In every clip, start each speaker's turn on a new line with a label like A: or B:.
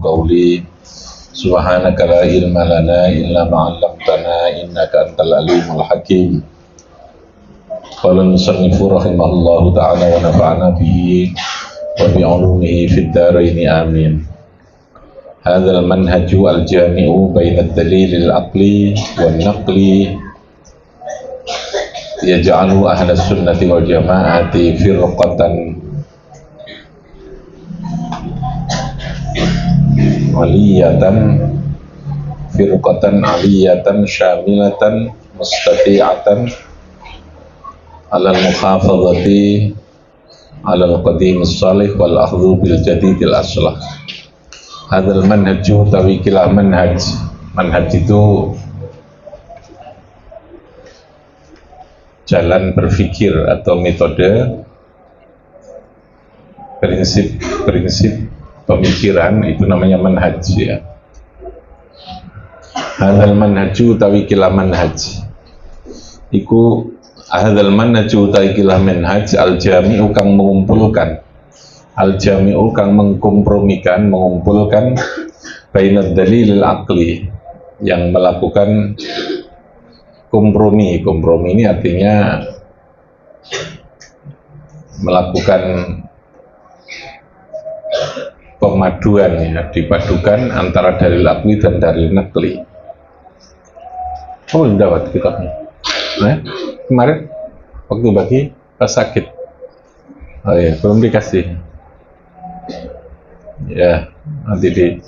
A: قولي سبحانك لا علم لنا إلا ما علمتنا إنك أنت العليم الحكيم. قال المصنف رحمه الله تعالى ونفعنا به وبعلومه في الدارين آمين. هذا المنهج الجامع بين الدليل العقلي والنقلي يجعل أهل السنة والجماعة فرقة aliyatan syamilatan mustati'atan ala al-muhafazati ala al-qadim as-salih wal akhdhu bil jadidil aslah. Hadzal manhaju tawikilah manhaj itu jalan berpikir atau metode prinsip pemikiran, itu namanya manhaj ya. Hadzal manhaju tawikilah manhaj iku hadzal manhaju tawikilah manhaj al-jami'u kang mengumpulkan, al-jami'u kang mengkompromikan, mengumpulkan bainad dalilil aqli, yang melakukan kompromi ini artinya melakukan pemaduan ya, dipadukan antara dalil aqli dan dalil naqli. Belum dapat kitabnya? Nah, kemarin waktu bagi pas sakit. Oh ya, belum dikasih. Ya, nanti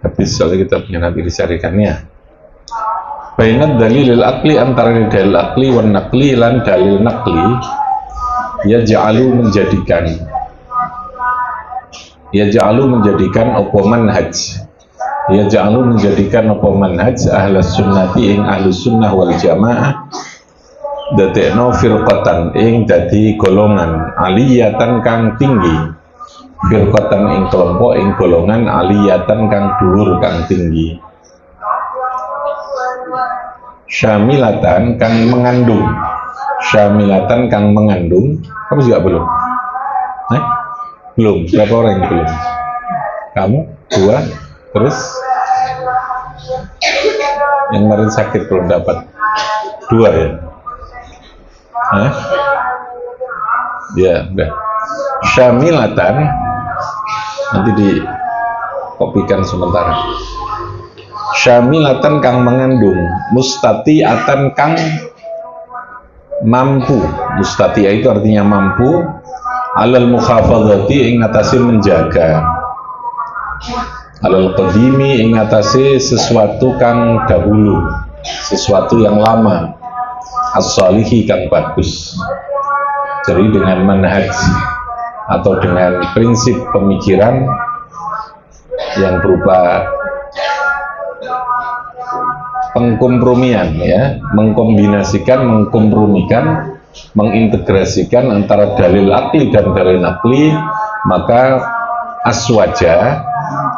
A: habis soalnya kita punya nanti dicarikannya. Bainad dalilil aqli, antara dalil aqli wan naqli lan dalil naqli, yaj'alu menjadikan apa manhaj ahlus sunnati ing ahlus sunnah wal jamaah dadekno firqatan ing dadi golongan aliyatan kang tinggi, firqatan ing kelompok ing golongan aliyatan kang dhuwur kang tinggi, syamilatan kang mengandung. Kamu juga belum? Belum? Berapa orang yang belum? Kamu? 2? Terus? Yang kemarin sakit belum dapat? 2 ya? Ya, udah. Syamilatan, nanti dikopikan sementara. Syamilatan kang mengandung, mustati'atan kang mampu. Mustati'ah itu artinya mampu, alal mukhafadhati ing atase menjaga, alal qadimi ing atase sesuatu kang dahulu, sesuatu yang lama, as-salihi kang bagus. Jadi dengan manhaj atau dengan prinsip pemikiran yang berupa pengkompromian ya, mengkompromikan, mengintegrasikan antara dalil aqli dan dalil naqli, maka aswaja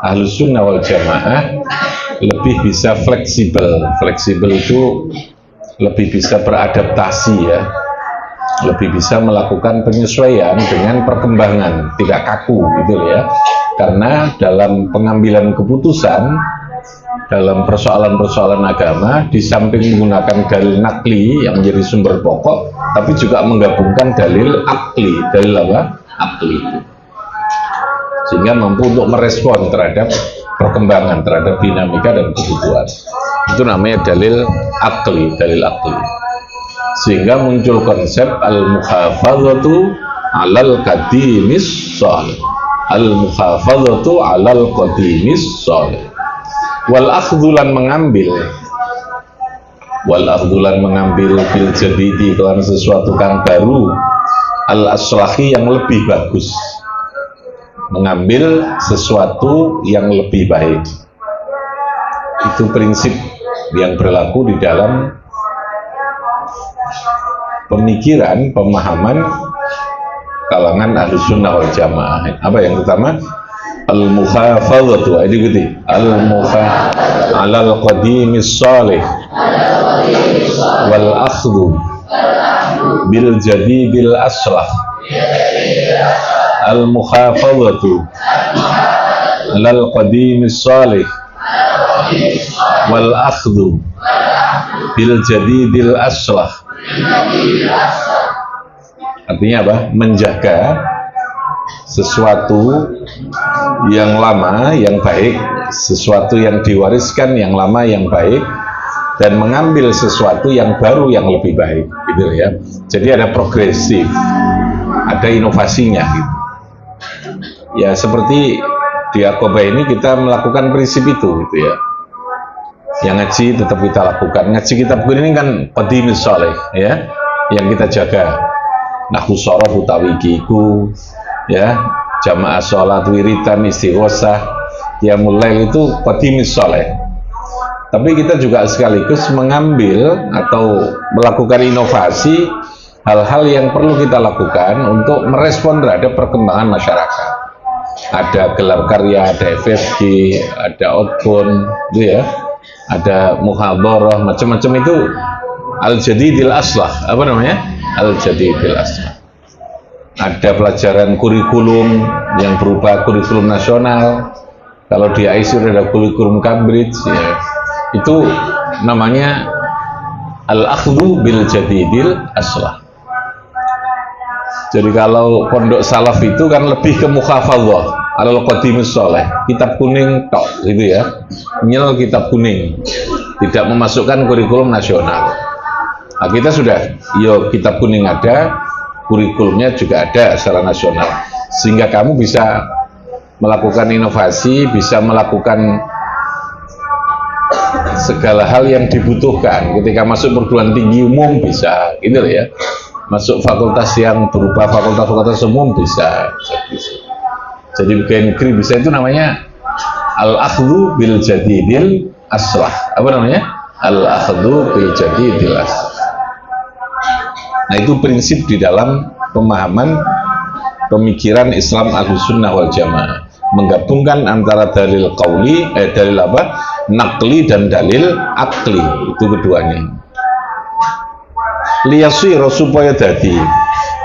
A: ahlus sunnah wal jamaah lebih bisa fleksibel itu lebih bisa beradaptasi ya, lebih bisa melakukan penyesuaian dengan perkembangan, tidak kaku gitu ya. Karena dalam pengambilan keputusan dalam persoalan-persoalan agama, di samping menggunakan dalil naqli yang menjadi sumber pokok, tapi juga menggabungkan dalil aqli. Dalil apa? Aqli. Sehingga mampu untuk merespon terhadap perkembangan, terhadap dinamika dan kebutuhan. Itu namanya dalil aqli. Sehingga muncul konsep al-muhafazatu alal qadimis shalih. Al-muhafazatu alal qadimis shalih. Wal akhdulan mengambil bil jadidi kelan sesuatu kang baru, al aslahi yang lebih bagus, mengambil sesuatu yang lebih baik. Itu prinsip yang berlaku di dalam pemikiran, pemahaman kalangan ahlus sunnah wal jamaah. Apa yang pertama? Al-muhafazatu, ikuti. Al-muhafazatu alal qadimis salih wal akhdhu bil jadidil aslah. Al-muhafazatu lal qadimis salih wal akhdhu bil jadidil aslah. Artinya apa? Menjaga sesuatu yang lama yang baik, sesuatu yang diwariskan yang lama yang baik, dan mengambil sesuatu yang baru yang lebih baik, gitu ya. Jadi ada progresif, ada inovasinya, gitu. Ya seperti di Aqobah ini kita melakukan prinsip itu, gitu ya. Yang ngaji tetap kita lakukan. Ngaji kitab ini kan qadimis sholeh, ya, yang kita jaga. Nahwu shorof utawi kiku, ya, jamaah sholat, wiritan, istighosah, qiyamul lail itu qadimis sholeh. Tapi kita juga sekaligus mengambil atau melakukan inovasi hal-hal yang perlu kita lakukan untuk merespon terhadap perkembangan masyarakat. Ada gelar karya, ada FFG, ada outbound, gitu ya, ada muhadharah, macam-macam itu al-jadidil aslah, apa namanya? Al-jadidil aslah. Ada pelajaran kurikulum yang berupa kurikulum nasional. Kalau di ISIR ada kurikulum Cambridge, ya. Itu namanya al-akhdhu bil jadidil aslah. Jadi kalau pondok salaf itu kan lebih ke mukhafadhah alal qadimus sholeh, kitab kuning tok, gitu ya, nyel kitab kuning, tidak memasukkan kurikulum nasional. Nah, kita sudah, yo kitab kuning ada, kurikulumnya juga ada secara nasional, sehingga kamu bisa melakukan inovasi, bisa melakukan segala hal yang dibutuhkan ketika masuk perguruan tinggi umum, bisa, gitu ya. Masuk fakultas yang berupa fakultas umum bisa. Jadi pegawai negeri bisa, itu namanya al-akhdhu bil jadidil aslah. Apa namanya? Al-akhdhu bil jadidil aslah. Nah, itu prinsip di dalam pemahaman pemikiran Islam Ahlussunnah wal Jamaah, menggabungkan antara dalil qauli, dalil apa? Naqli dan dalil akli, itu keduanya. Liyasira supaya dadi,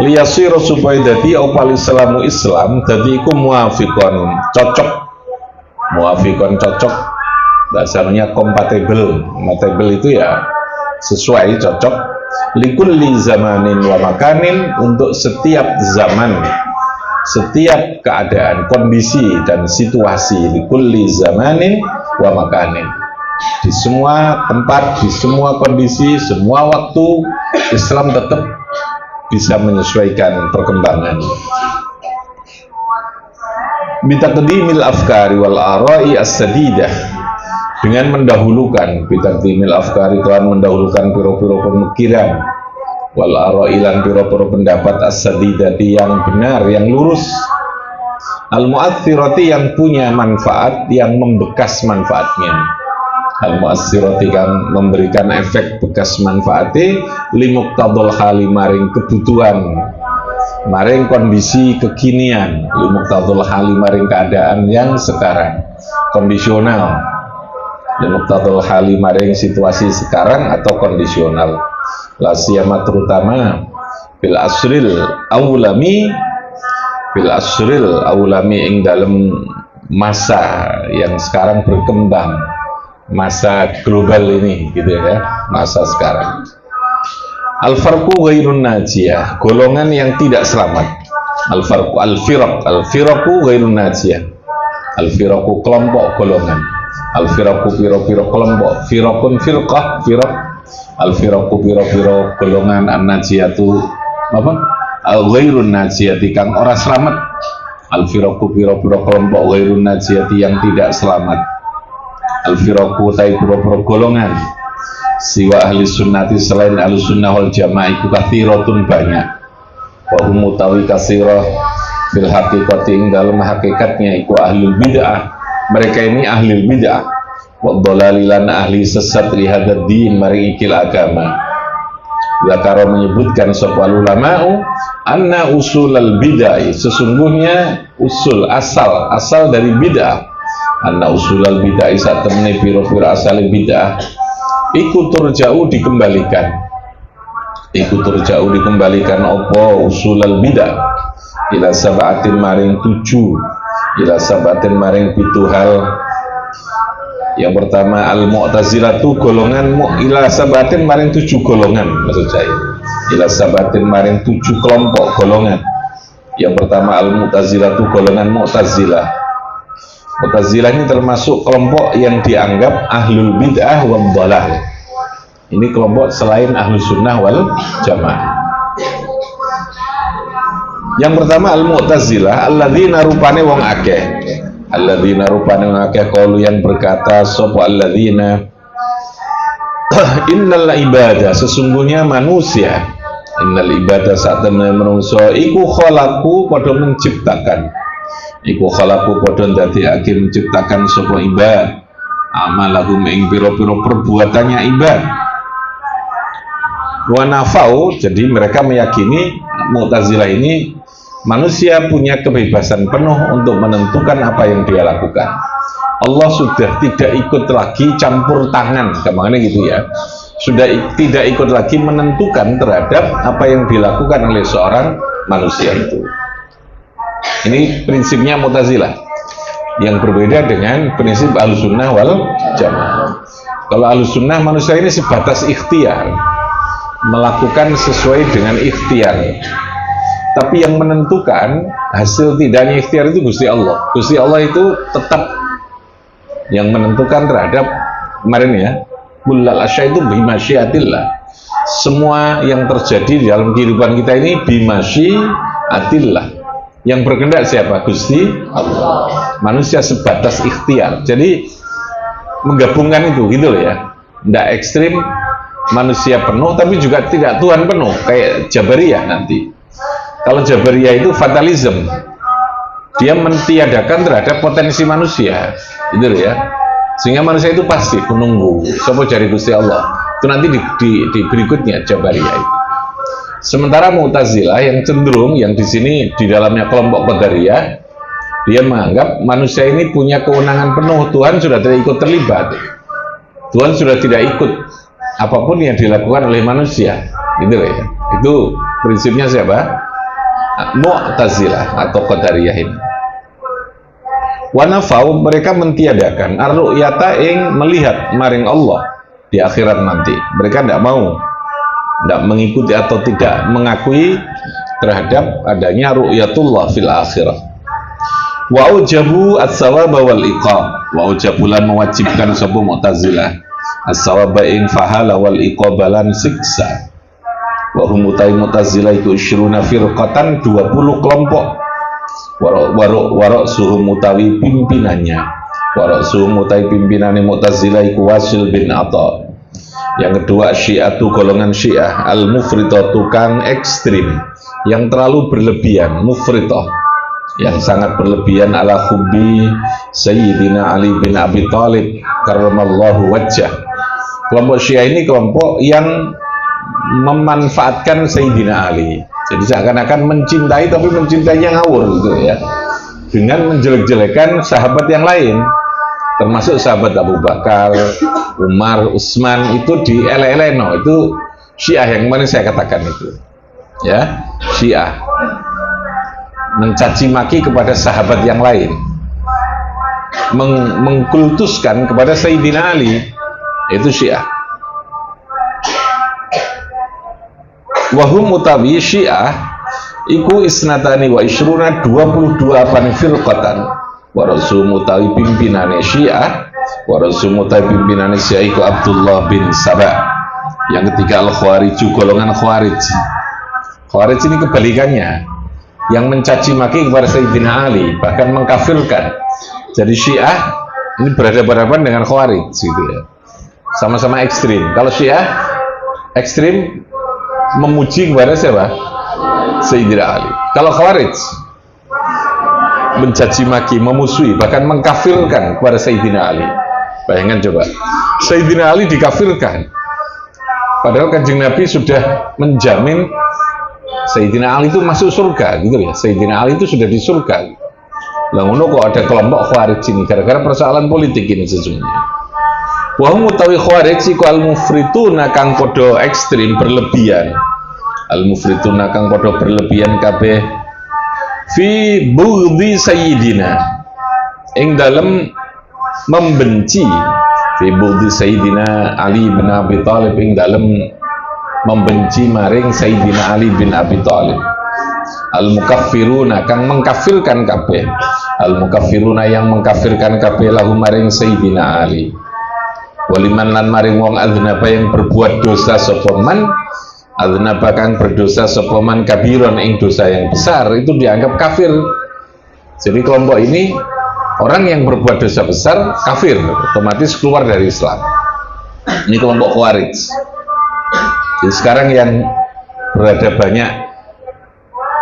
A: liyasira supaya dadi opal Islamu Islam dadi iku muafiqon, cocok, muafiqon cocok, bahasanya kompatibel. Kompatibel itu ya sesuai, cocok, likulli zamanin wa makanin, untuk setiap zaman, setiap keadaan, kondisi dan situasi, likulli zamanin wa makanin, di semua tempat, di semua kondisi, semua waktu, Islam tetap bisa menyesuaikan perkembangan. Bitaqdimil afkari wal ara'i as-sadidah, dengan mendahulukan, bitaqdimil afkari, Tuhan mendahulukan piro-piro pemikiran, wal ara'i lan piro-piro pendapat as-sadidati yang benar, yang lurus, al-mu'athirati yang punya manfaat, yang membekas manfaatnya, al-mu'athirati yang memberikan efek bekas manfaatnya, limuqtadul hali maring kebutuhan, maring kondisi kekinian, limuqtadul hali maring keadaan yang sekarang, kondisional, limuqtadul hali maring situasi sekarang atau kondisional, la siyama terutama bil asril awlami, bil asril awlami ing dalam masa yang sekarang berkembang, masa global ini, gitu ya, masa sekarang. Al-farqu ghairun najiyah, golongan yang tidak selamat. Al-farqu al-firaq, al-firaqu ghairun najiyah, al-firaqu kelompok, golongan. Al-firaqu piro-piro kelompok, firaqun firqah, firaq, al-firaqu piro-piro golongan, an-najiyatu apa? Al-ghairun najiyati kang ora selamat. Al-firaqu piro-piro kelompok, ghairun najiyati yang tidak selamat. Al-firaqu tai piro-piro golongan, siwa ahli sunnati selain ahli sunnah wal jamaah iku kathiratun banyak, wa hum mutawi katsirah bil haqiqati ing dalam hakikatnya iku ahlul bid'ah, mereka ini ahlul bid'ah, wa dhalalilan ahli sesat li hadzal din mari ikil agama. Zakara menyebutkan sapa ulama'u anna usulal bid'ah, sesungguhnya usul asal dari bid'ah, anna usulal bid'ah saat temene piro-piro asal bid'ah iku turja'u dikembalikan, iku turja'u dikembalikan apa usulal bid'ah ila sab'atin maring 7 ila sabatin maring pituhal. Yang pertama al-mu'tazilatu golongan ila sabatin maring 7 golongan, maksud saya ila sabatin maring 7 kelompok golongan. Yang pertama al-mu'tazilatu golongan mu'tazilah. Mu'tazilah ini termasuk kelompok yang dianggap ahlul bid'ah wal dhalah. Ini kelompok selain ahlus sunnah wal jamaah. Yang pertama al-mu'tazilah alladzina rupane wong akeh. Alladzina rupane wong akeh qalu yang berkata sapa alladzina innal ibadah sesungguhnya manusia, innal ibadah saat temen menungso iku khalaqu padha menciptakan, iku khalaqu padha ndadekake menciptakan sapa ibad amalahum ing pira-pira perbuatannya ibad. Wa nafau, jadi mereka meyakini Mu'tazilah ini manusia punya kebebasan penuh untuk menentukan apa yang dia lakukan. Allah sudah tidak ikut lagi campur tangan, kemana gitu ya. Sudah tidak ikut lagi menentukan terhadap apa yang dilakukan oleh seorang manusia itu. Ini prinsipnya Mu'tazilah, yang berbeda dengan prinsip Ahlussunnah wal Jamaah. Kalau Ahlussunnah, manusia ini sebatas ikhtiar, melakukan sesuai dengan ikhtiar. Tapi yang menentukan hasil tidaknya ikhtiar itu Gusti Allah. Gusti Allah itu tetap yang menentukan terhadap, kemarin ya, kullal asya itu bimasyiatillah. Semua yang terjadi di dalam kehidupan kita ini bimasyiatillah. Yang berkehendak siapa? Gusti Allah. Manusia sebatas ikhtiar. Jadi menggabungkan itu gitu loh ya. Tidak ekstrim manusia penuh tapi juga tidak Tuhan penuh kayak Jabariyah nanti. Kalau Jabariyah itu fatalism, dia mentiadakan terhadap potensi manusia, gitu ya. Sehingga manusia itu pasif menunggu sapa jari Gusti Allah. Itu nanti di berikutnya Jabariyah itu. Sementara Mu'tazilah yang cenderung, yang di sini di dalamnya kelompok Qadariyah, dia menganggap manusia ini punya kewenangan penuh. Tuhan sudah tidak ikut terlibat. Tuhan sudah tidak ikut apapun yang dilakukan oleh manusia, gitu ya. Itu prinsipnya siapa? Mu'tazilah atau Qadariyah ini. Wanafau, mereka mentiadakan ar-ru'yata ing melihat maring Allah di akhirat nanti. Mereka tidak mau, tidak mengikuti atau tidak mengakui terhadap adanya ru'yatullah fil akhirah. Wa ujabu as-sawaba wal iqab. Wa ujabulan mewajibkan sapa Mu'tazilah as-sawaba ing fahala wal iqabalan siksa. Wa hum Mu'tazilah itu isyruna firqatan 20 kelompok. Warok suhum mutawi pimpinannya. Warok suhum mutawi pimpinannya Mu'tazilah iku Wasil bin Atha. Yang kedua Syi'atu golongan Syiah al-mufrithah tukang ekstrim yang terlalu berlebihan, mufrithah yang sangat berlebihan ala hubbi Sayyidina Ali bin Abi Thalib karramallahu wajhah. Kelompok Syiah ini kelompok yang memanfaatkan Sayyidina Ali. Jadi seakan-akan mencintai tapi mencintainya ngawur gitu ya. Dengan menjelek-jelekan sahabat yang lain, termasuk sahabat Abu Bakar, Umar, Utsman, itu di ele-eleno. Itu Syiah yang kemarin saya katakan itu. Ya, Syiah mencaci maki kepada sahabat yang lain, mengkultuskan kepada Sayyidina Ali, itu Syiah. Wahum utawi Syiah iku isnatani wa isyruna 22 firqatan. Wa rasul mutawi pimpinane Syiah, wa rasul mutawi pimpinane Syiah iku Abdullah bin Saba. Yang ketiga al-Khawarij, golongan Khawarij. Khawarij ini kebalikannya, yang mencaci maki kepada Sayyidina Ali, bahkan mengkafirkan. Jadi Syiah ini berhadapan-hadapan dengan Khawarij gitu ya. Sama-sama ekstrim. Kalau Syiah ekstrim memuji kepada siapa? Sayyidina Ali. Kalau Khawarij mencaci maki, memusuhi, bahkan mengkafirkan kepada Sayyidina Ali. Bayangkan coba, Sayyidina Ali dikafirkan, padahal Kanjeng Nabi sudah menjamin Sayyidina Ali itu masuk surga, gitu ya. Sayyidina Ali itu sudah di surga. Lah ngono kok ada kelompok Khawarij ini gara-gara persoalan politik ini sesungguhnya. Wa hum utawi Khawarij iku al-mufrituna kang padha ekstrim berlebihan. Al-mufrituna kang padha berlebihan kabeh fi bughdhi sayyidina ing dalem membenci fi bughdhi Sayyidina Ali bin Abi Thalib, ing dalem membenci maring Sayyidina Ali bin Abi Thalib. Al-mukaffiruna kang mengkafirkan kabeh, al-mukaffiruna yang mengkafirkan kabeh lahu maring Sayyidina Ali. Waliman lan maring wong adznaba yang berbuat dosa sapa man, adznaba kang berdosa sapa man kabiron ing dosa yang besar, itu dianggap kafir. Jadi kelompok ini orang yang berbuat dosa besar kafir, otomatis keluar dari Islam. Ini kelompok Khawarij. Jadi sekarang yang berada banyak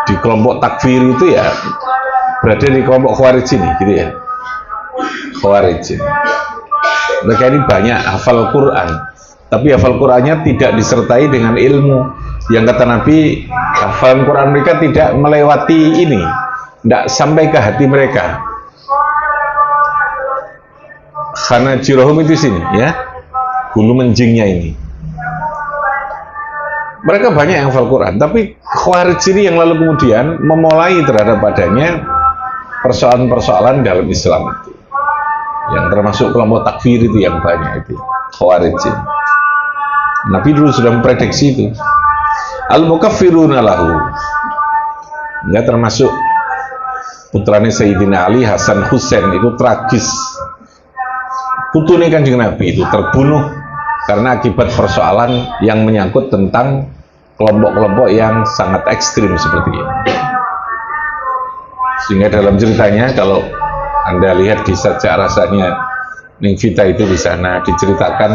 A: di kelompok takfir itu ya berada di kelompok Khawarij ini, gitu ya. Khawarij ini. Mereka ini banyak hafal Quran, tapi hafal Qurannya tidak disertai dengan ilmu. Yang kata Nabi, hafalan Quran mereka tidak melewati ini, tidak sampai ke hati mereka. Karena jirohum itu sini, ya, bulu menjingnya ini. Mereka banyak yang hafal Quran, tapi Khawarij ini yang lalu kemudian memulai terhadap padanya persoalan-persoalan dalam Islam itu, yang termasuk kelompok takfir itu yang banyak itu, Khawarij ini. Nabi dulu sudah memprediksi itu. Al-mukaffiruna lahu, ya, termasuk putranya Sayyidina Ali, Hasan Husain, itu tragis. Putune Kanjeng Nabi itu terbunuh karena akibat persoalan yang menyangkut tentang kelompok-kelompok yang sangat ekstrim seperti ini. Sehingga dalam ceritanya, kalau Anda lihat di sajak rasanya Ning Vita itu di sana diceritakan,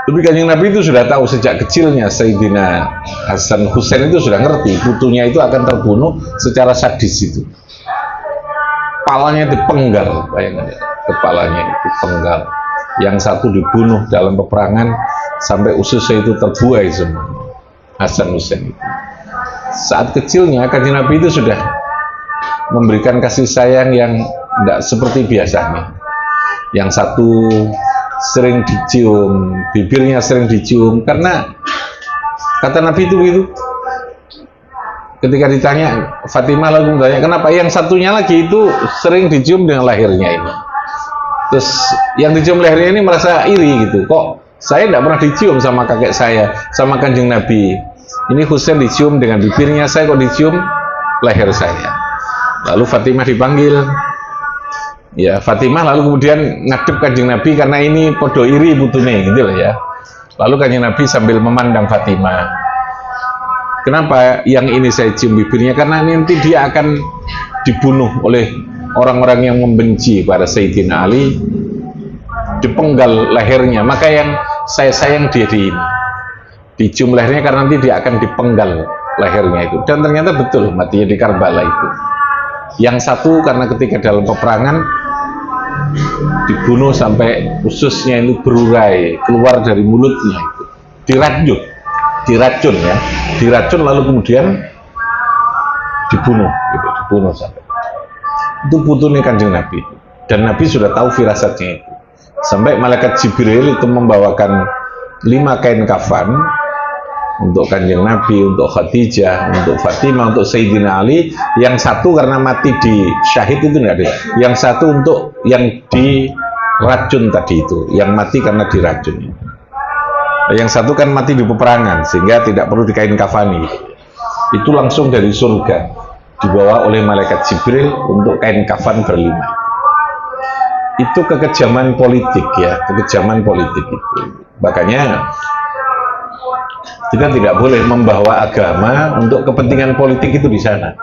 A: tapi Kanjeng Nabi itu sudah tahu sejak kecilnya Sayyidina Hasan Husain itu sudah ngerti putunya itu akan terbunuh secara sadis itu. Kepalanya dipenggal, bayangkan, kepalanya dipenggal. Yang satu dibunuh dalam peperangan sampai ususnya itu terbuai semua. Hasan Husain itu. Saat kecilnya Kanjeng Nabi itu sudah memberikan kasih sayang yang tidak seperti biasanya. Yang satu sering dicium, bibirnya sering dicium, karena kata Nabi itu begitu. Ketika ditanya, Fatimah lalu bertanya, kenapa yang satunya lagi itu sering dicium dengan lehernya ini? Terus yang dicium lehernya ini merasa iri gitu, kok saya tidak pernah dicium sama kakek saya, sama Kanjeng Nabi. Ini Husain dicium dengan bibirnya, saya kok dicium leher saya. Lalu Fatimah dipanggil. Ya, Fatimah lalu kemudian ngadep Kanjeng Nabi karena ini podo iri putune gitu loh ya. Lalu Kanjeng Nabi sambil memandang Fatimah, kenapa yang ini saya cium bibirnya? Karena nanti dia akan dibunuh oleh orang-orang yang membenci pada Sayyidina Ali, dipenggal lehernya. Maka yang saya sayang dia di ini, dicium lehernya karena nanti dia akan dipenggal lehernya itu. Dan ternyata betul matinya di Karbala itu. Yang satu karena ketika dalam peperangan dibunuh sampai ususnya itu berurai keluar dari mulutnya itu, diracun ya, diracun lalu kemudian dibunuh gitu, dibunuh sampai itu putune Kanjeng Nabi. Dan Nabi sudah tahu firasatnya itu, sampai malaikat Jibril itu membawakan 5 kain kafan untuk Kanjeng Nabi, untuk Khadijah, untuk Fatimah, untuk Sayyidina Ali. Yang satu karena mati di syahid itu enggak ada, yang satu untuk yang diracun tadi itu, yang mati karena diracun. Yang satu kan mati di peperangan sehingga tidak perlu dikain kafani, itu langsung dari surga dibawa oleh malaikat Jibril untuk kain kafan berlima. Itu kekejaman politik ya, kekejaman politik itu. Makanya kita tidak boleh membawa agama untuk kepentingan politik itu di sana.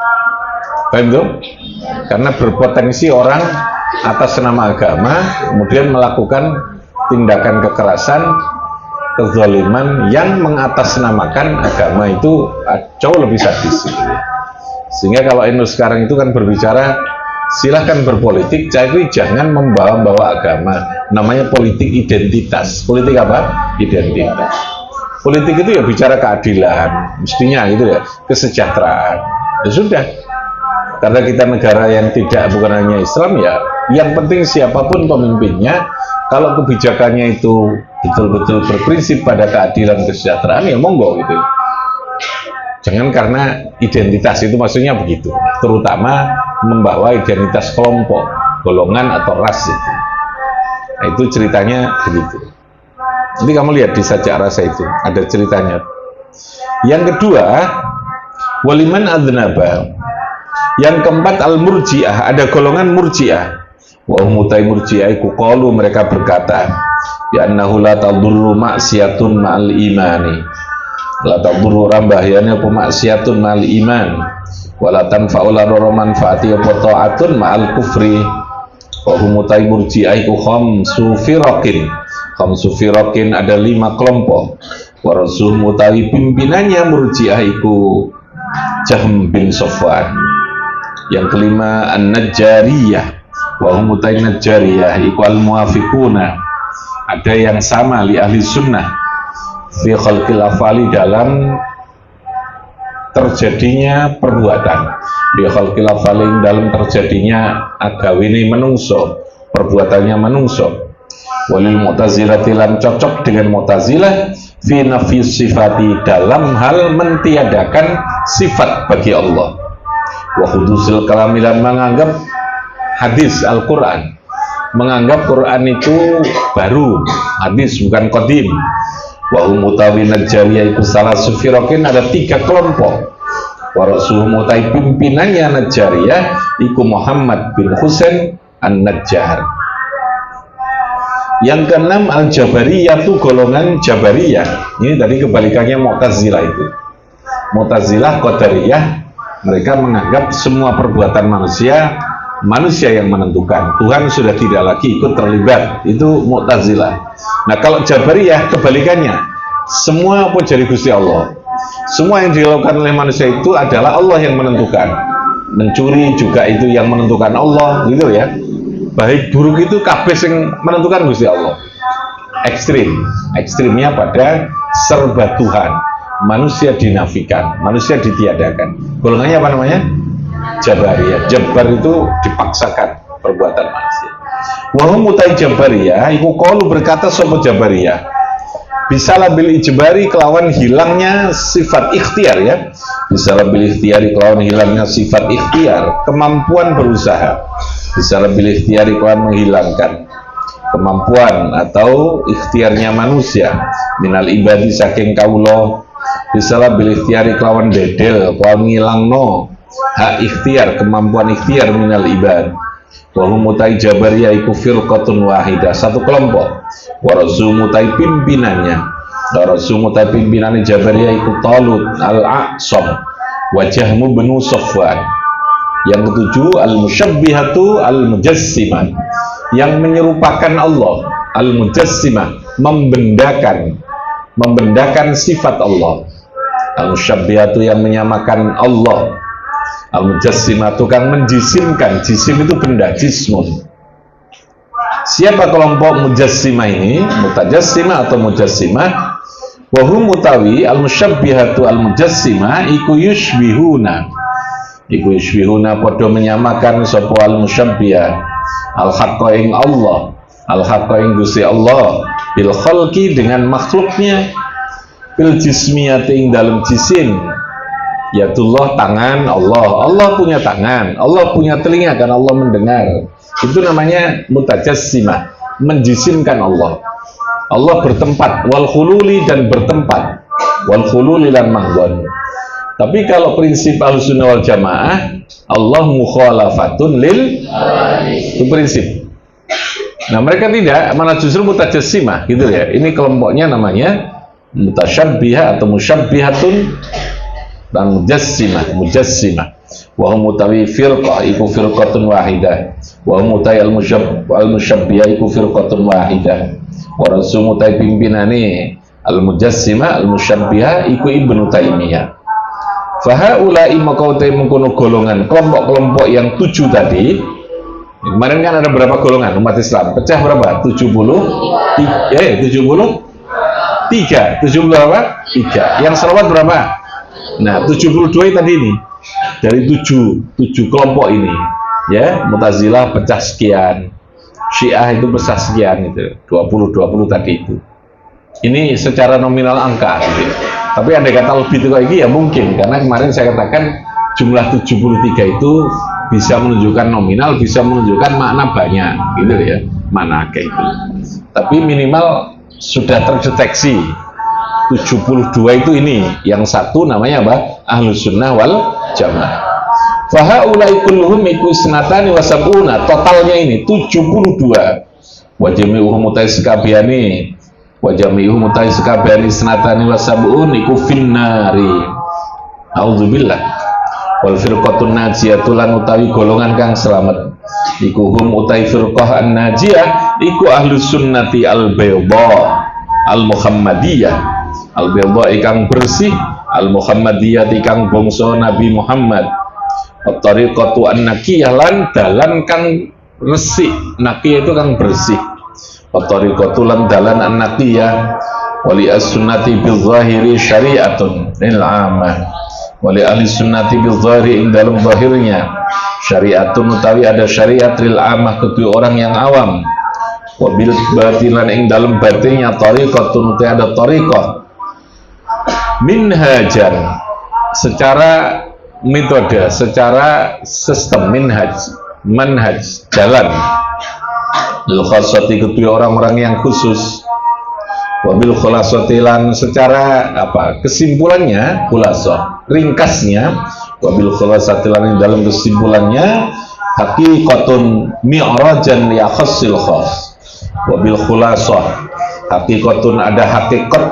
A: Paham tuh? Karena berpotensi orang atas nama agama kemudian melakukan tindakan kekerasan, kezaliman yang mengatasnamakan agama itu jauh lebih sadis. Sehingga kalau Indonesia sekarang itu kan berbicara silahkan berpolitik, tapi jangan membawa-bawa agama. Namanya politik identitas. Politik apa? Identitas. Politik itu ya bicara keadilan, mestinya gitu ya, kesejahteraan. Ya sudah, karena kita negara yang bukan hanya Islam ya, yang penting siapapun pemimpinnya, kalau kebijakannya itu betul-betul berprinsip pada keadilan kesejahteraan, ya monggo gitu. Jangan karena identitas itu, maksudnya begitu, terutama membawa identitas kelompok. golongan atau ras itu. Nah, itu ceritanya begitu. Jadi kamu lihat di sajak rasa itu ada ceritanya. Yang kedua, waliman adznaba. Yang keempat, al-murji'ah, ada golongan murji'ah. Wa umutai murji'ah iku qalu, mereka berkata, ya annahu la tadurru maksiatun ma'al imani. La tadurru rambahiyana apa maksiatun ma'al iman. Wa la tanfa'u la manfaati apa ta'atun ma'al kufri. Wa umutai murji'ah iku khamsu firaqin. Khamsu firaqin, ada 5 kelompok. Wa rasul mutawi pimpinannya murji'ah iku Jahm bin Safwan. Yang kelima, an-najjariyah. Wa hum najjariyah iku al-muwafiquna. Ada yang sama li ahli sunnah fi khalqil afali, dalam terjadinya perbuatan. Fi khalqil afali, dalam terjadinya agawini menungso, perbuatannya menungso. Walil mu'tazilati, lan cocok dengan mu'tazilah fi nafi sifati, dalam hal mentiadakan sifat bagi Allah. Wa hudusil kalamilan, menganggap hadis Al-Quran, menganggap Quran itu baru, hadis bukan qadim. Wa umutawi najjariyah iku salah sufirokin, ada 3 kelompok. Wa rasul mutai pimpinannya najjariyah iku Muhammad bin Husain an-Najjar. Yang keenam, al-jabariyah, itu golongan jabariyah. Ini tadi kebalikannya mu'tazilah itu. Mu'tazilah qadariyah, mereka menganggap semua perbuatan manusia yang menentukan. Tuhan sudah tidak lagi ikut terlibat. Itu Mu'tazilah. Nah, kalau Jabariyah kebalikannya, semua pun jadi Gusti Allah. Semua yang dilakukan oleh manusia itu adalah Allah yang menentukan. Mencuri juga itu yang menentukan Allah, gitu ya. Baik buruk itu kabeh yang menentukan Gusti Allah. Ekstrimnya pada serba Tuhan. Manusia dinafikan, manusia ditiadakan. Golongannya apa namanya? Jabariyah. Jabar itu dipaksakan perbuatan manusia. Wa hum mutai jabariyah iku qalu, berkata sapa Jabariyah, bisalah bil ijbari, kelawan hilangnya sifat ikhtiar, ya. Bisalah bil ikhtiari, kelawan hilangnya sifat ikhtiar, kemampuan berusaha. Bisalah bil ikhtiari, kelawan menghilangkan kemampuan atau ikhtiarnya manusia minal ibadi, saking kaulo. Bisalah bil ikhtiari, kelawan dedel, kelawan ngilangno hak ikhtiar, kemampuan ikhtiar minal ibad. Wa hum mutai jabariyah iku firqatun wahidah, satu kelompok. Wa rasul mutai pimpinannya, Jabariyah iku Talut al-Aqsam wa Jahmu bin Safwan. Yang ketujuh, al-musyabbihatu al-mujassimah, yang menyerupakan Allah. Al-mujassimah, membendakan sifat Allah. Al-musyabbihatu, yang menyamakan Allah. Al-mujassimah, tukang menjisimkan. Jisim itu benda, jismun. Siapa kelompok mujassimah ini? Mutajassimah atau mujassimah? Wahum mutawi al-musyabbihatu al-mujassimah iku yushbihuna. Iku yushbihuna, podo menyamakan sopo al-musyabbihah al-haqqa ing Allah, al-haqqa ing Gusti Allah, bil khalqi, dengan makhluknya, bil jismiyati, ing dalam jisim. Yatullah, tangan Allah. Allah punya tangan, Allah punya telinga, kan Allah mendengar. Itu namanya mutajassimah, menjisimkan Allah. Allah bertempat, wal khululi, dan bertempat, wal khululi lan manggon. Tapi kalau prinsip Ahlussunnah wal Jamaah, Allah mukhalafatun lil, itu prinsip. Nah, mereka tidak, malah justru mutajassimah, gitu ya. Ini kelompoknya namanya mutasyabbihah atau musyabbihatun dan mujassimah. Wa hum mutawi firqah iku firqatun wahidah. Wa hum mutai al-musyabbihah iku firqatun wahidah. Wa rasul mutai pimpinane al-mujassimah al-musyabbihah iku Ibnu Taimiyah. Fahaulai makautai mengkono golongan, kelompok-kelompok yang 7 tadi. Kemarin kan ada berapa golongan umat Islam? Pecah berapa? 73. 70 berapa? 3. Yang selawat berapa? Nah, 72 tadi ini. Dari 7 kelompok ini, ya. Mu'tazilah pecah sekian, Syiah itu pecah sekian, itu 20 tadi itu. Ini secara nominal angka, gitu. Tapi andai kata lebih itu lagi ya mungkin, karena kemarin saya katakan jumlah 73 itu bisa menunjukkan nominal, bisa menunjukkan makna banyak, gitu ya, makna kayak itu. Tapi minimal sudah terdeteksi 72 itu ini, yang satu namanya apa? Ahlus Sunnah wal Jamaah. Fahaulai kulluhum iku isnatani wa sab'una, totalnya ini 72. Wa jami'uhum mutais kabehane, wa jami'uhum mutais kabehane isnatani wa sab'un iku finnari. Auzubillah. Wal firqatun najiyatu lan utawi golongan kang selamat iku hum utai firqah an-najiyah iku ahlus sunnati al-bayda al-muhammadiyah, al-bayda ikang bersih, al-muhammadiyah ikang bangsa Nabi Muhammad, at-tariqatu an-naqiyah lan dalan kang resik, naqiyah itu kang bersih, at-tariqatu lan dalan an-naqiyah, wali as-sunnati bil-zahiri syari'atun lil 'amah, wali ahli sunnati bil-zahiri ing dalam zahirnya syari'atun utawi ada syariat lil 'amah kedua orang yang awam, wabil batilan ing dalam batinnya tariqatun utawi ada tariqah minhajan secara metode, secara sistem, manhaj jalan lil khassati kedua orang-orang yang khusus, wabil khulasati lan secara apa kesimpulannya, khulasah ringkasnya, wabil khulasati lan dalam kesimpulannya haqiqatun mi'rajan li khassil khas, wabil khulasah haqiqatun ada hakikat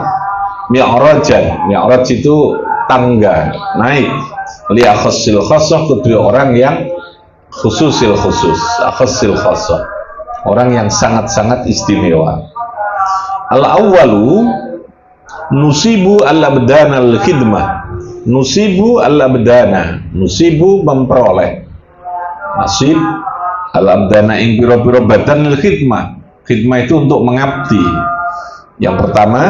A: mi'rajan, mi'raj itu tangga naik, li khassil khasah kedua orang yang khususil khusus, khassil khasah orang yang sangat-sangat istimewa. Al-awwalu nusibu al-abdana al-khidmah, nusibu al-abdana, nusibu memperoleh, nasib al-abdana ing piro-piro badan al-khidmah, khidmah itu untuk mengabdi. Yang pertama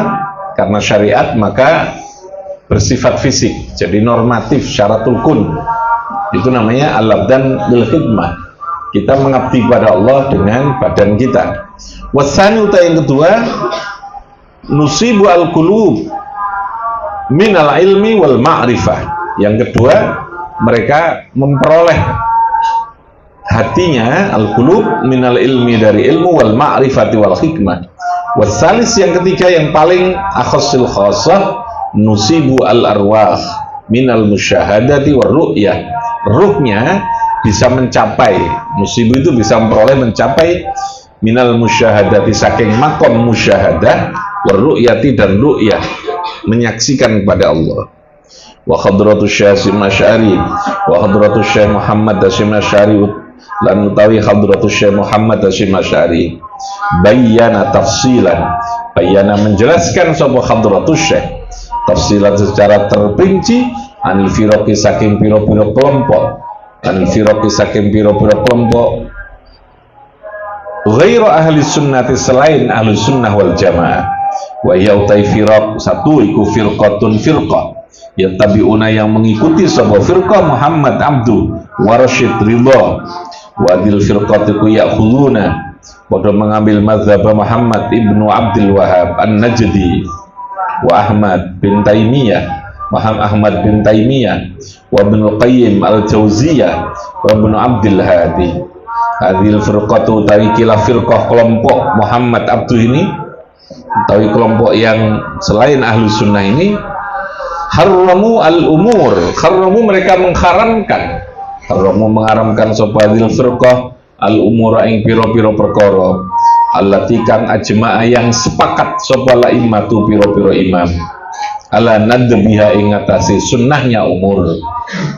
A: karena syariat maka bersifat fisik, jadi normatif, syaratul kun, itu namanya al-abdan bil-khidmah, kita mengabdi pada Allah dengan badan kita. Wasani uta yang kedua nusibu al-qulub minal ilmi wal ma'rifah, yang kedua mereka memperoleh hatinya al-qulub minal ilmi dari ilmu wal ma'rifati wal hikmah. Wasalis yang ketiga yang paling akhassil khasah nusibu al-arwah minal musyahadati war ru'yah, ruhnya bisa mencapai, nusibu itu bisa memperoleh, mencapai minal musyahadati saking makom musyahadah warru'yati dan ru'yah menyaksikan kepada Allah. Wa hadratus Syekh Asy'ari wa hadratus Syekh Muhammad Hasyim Asy'ari lan utawi hadratus Syekh Muhammad Hasyim Asy'ari bayyana tafsilan, bayyana menjelaskan sapa hadratus Syekh tafsilan secara terperinci anil firaqi saking pira-pira kelompok, anil firaqi saking pira-pira kelompok ghairu ahli sunnati selain ahli sunnah wal jamaah, wa yautai firaq satu iku firqatun firqah yattabi'una yang mengikuti sebuah firqah Muhammad Abdu wa Rasyid Ridha, wa adil firqatiku ya'khuduna pada mengambil mazhab Muhammad ibnu Abdul Wahab An-Najdi wa Ahmad bin Taimiyah, Ahmad bin Taimiyah wa Ibnu Qayyim Al-Jauziyah wa Ibnu Abdul Hadi. Hadil firqatu tarikilah firqah kelompok Muhammad Abdu ini, tawi kelompok yang selain ahlu sunnah ini, haramu al-umur, haramu mereka mengharamkan, haramu mengharamkan sopadil firqah al-umur ing piro-piro perkara allati kang ajma'a yang sepakat sopala imatu piro-piro imam ala nadbiha ing atasi sunnahnya umur.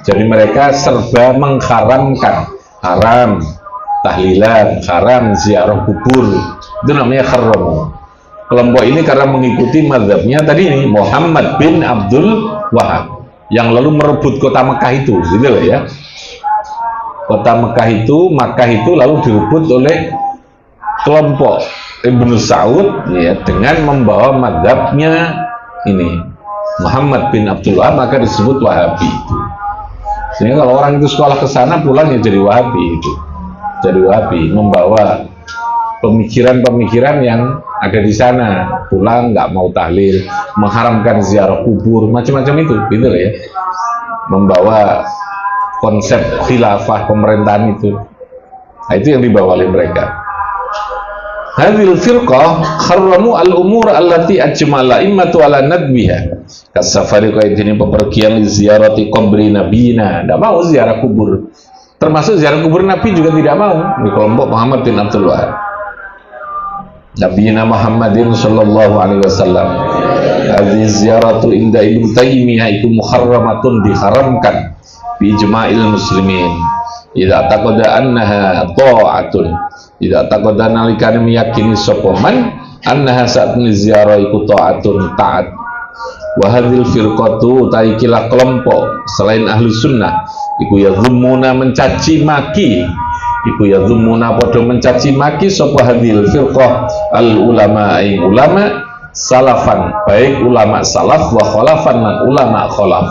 A: Jadi mereka serba mengharamkan, haram tahlilan, haram ziarah kubur, itu namanya haram. Kelompok ini karena mengikuti mazhabnya tadi ini Muhammad bin Abdul Wahab yang lalu merebut kota Mekah itu, gitu loh ya. Kota Mekah itu lalu direbut oleh kelompok Ibnu Saud ya, dengan membawa mazhabnya ini Muhammad bin Abdul Wahab, maka disebut Wahabi itu. Sehingga kalau orang itu sekolah ke sana pulang ya jadi Wahabi itu. Jadi Wahabi membawa pemikiran-pemikiran yang ada di sana, pulang nggak mau tahlil, mengharamkan ziarah kubur, macam-macam itu, gitu ya. Membawa konsep khilafah pemerintahan itu. Nah, itu yang dibawa oleh mereka. Hadhil firqah kharramu al-umur allati ajmala immatu ala nadbiha. Kasafari kaya ini pepergian ziarati kubri nabiyina. Tidak mau ziarah kubur. Termasuk ziarah kubur Nabi juga tidak mau di kelompok Muhammad bin Abdul Wahab. Nabiyina Muhammadin sallallahu alaihi wasallam. Hadhihi ziyaratu inda Ibnu Taimiyah itu muharramatun, diharamkan bi ijma'il muslimin. Idza taqada annaha ta'atun. Idza taqada nalikane meyakini sapa man annaha sa'atun ziarah iku ta'atun ta'at. Wa hadhil firqatu taikilah kelompok selain ahli sunnah iku yadhummuna mencaci maki, iku yadhummuna padha mencaci maki sapa hadhil firqah al ulama ay ulama salafan, baik ulama salaf wa khalafan lan ulama khalaf.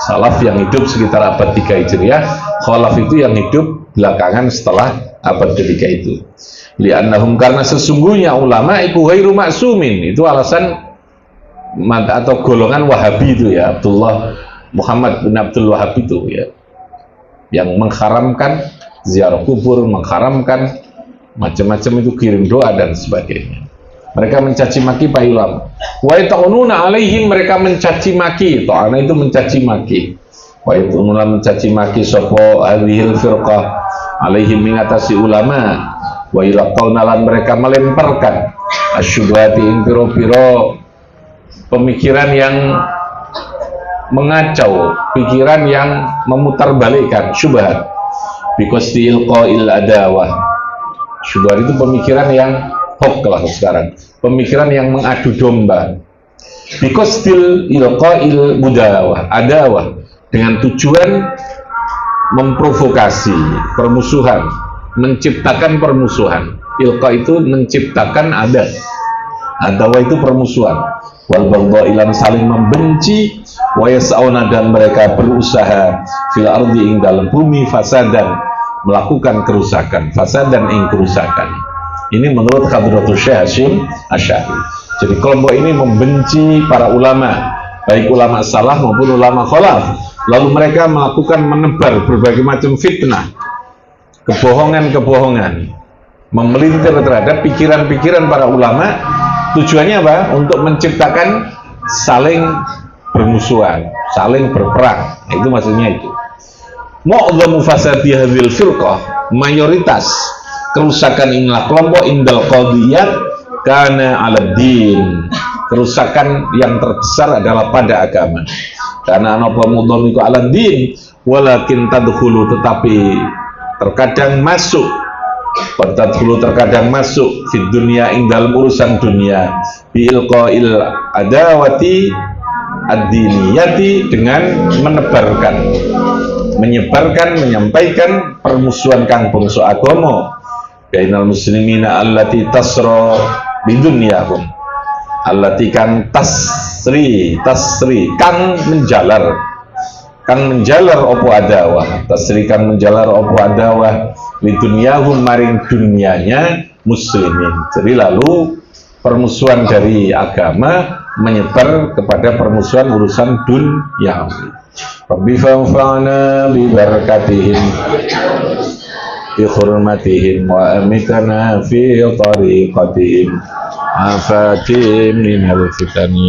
A: Salaf yang hidup sekitar abad 3 Hijriah, khalaf itu yang hidup belakangan setelah abad ketiga itu. Li'annahum, karena sesungguhnya ulama iku ghairu ma'sumin, itu alasan atau golongan Wahabi itu ya, Abdullah Muhammad bin Abdul Wahab itu ya, yang mengharamkan ziarah kubur, mengharamkan macam-macam itu, kirim doa dan sebagainya. Mereka mencaci maki para ulama. Wa ta'ununa alaihim, mereka mencaci maki. Ta'ana itu mencaci maki. Wa ta'ununa mencaci maki sapa hadhil firqah alaihim, mengatasi ulama. Wa ilaqauna, lan mereka melemparkan asyubhati ing piro-piro pemikiran yang mengacau, pikiran yang memutarbalikkan, syubhat. Biqasdi ilqa'il adawah. Syubhat itu pemikiran yang hoax lah sekarang, pemikiran yang mengadu domba. Biqasdil ilqa'il mudawah, adawah, dengan tujuan memprovokasi permusuhan, menciptakan permusuhan. Ilqa itu menciptakan adawah itu permusuhan. Wal baghdha, saling membenci. Wa yas'auna, dan mereka berusaha fil ardi ing dalam bumi, fasadan, melakukan kerusakan, fasadan ing kerusakan. Ini menurut Hadratul Syekh Hasyim Asy'ari. Jadi kelompok ini membenci para ulama, baik ulama salaf maupun ulama khalaf. Lalu mereka melakukan, menebar berbagai macam fitnah, kebohongan-kebohongan, memelintir terhadap pikiran-pikiran para ulama. Tujuannya apa? Untuk menciptakan saling bermusuhan, saling berperang. Nah, itu maksudnya itu. Mu'dhamu fasadi hadhil firqah, mayoritas kerusakan inilah kelompok indal qadiyat kana 'ala din. Kerusakan yang terbesar adalah pada agama. Karena apa mudham iku 'ala din, walakin tadkhulu, tetapi terkadang masuk, terkadang masuk di dunia ing dalam urusan dunia, biilqail adawati ad-diniyati, dengan menebarkan, menyebarkan, menyampaikan permusuhan kang bangsa agama, bainal muslimina allati tasra bidunyahum, allati kang tasri kang menjalar opo adawah, tasri kang menjalar opo adawah lidunyahum, maring dunianya muslimin. Jadi lalu permusuhan dari agama menyebar kepada permusuhan urusan duniawi. Rabbi fanfa'na bi barakatihim bi hurmatihim wa amitana fi tariqatihim afatim minal fitani.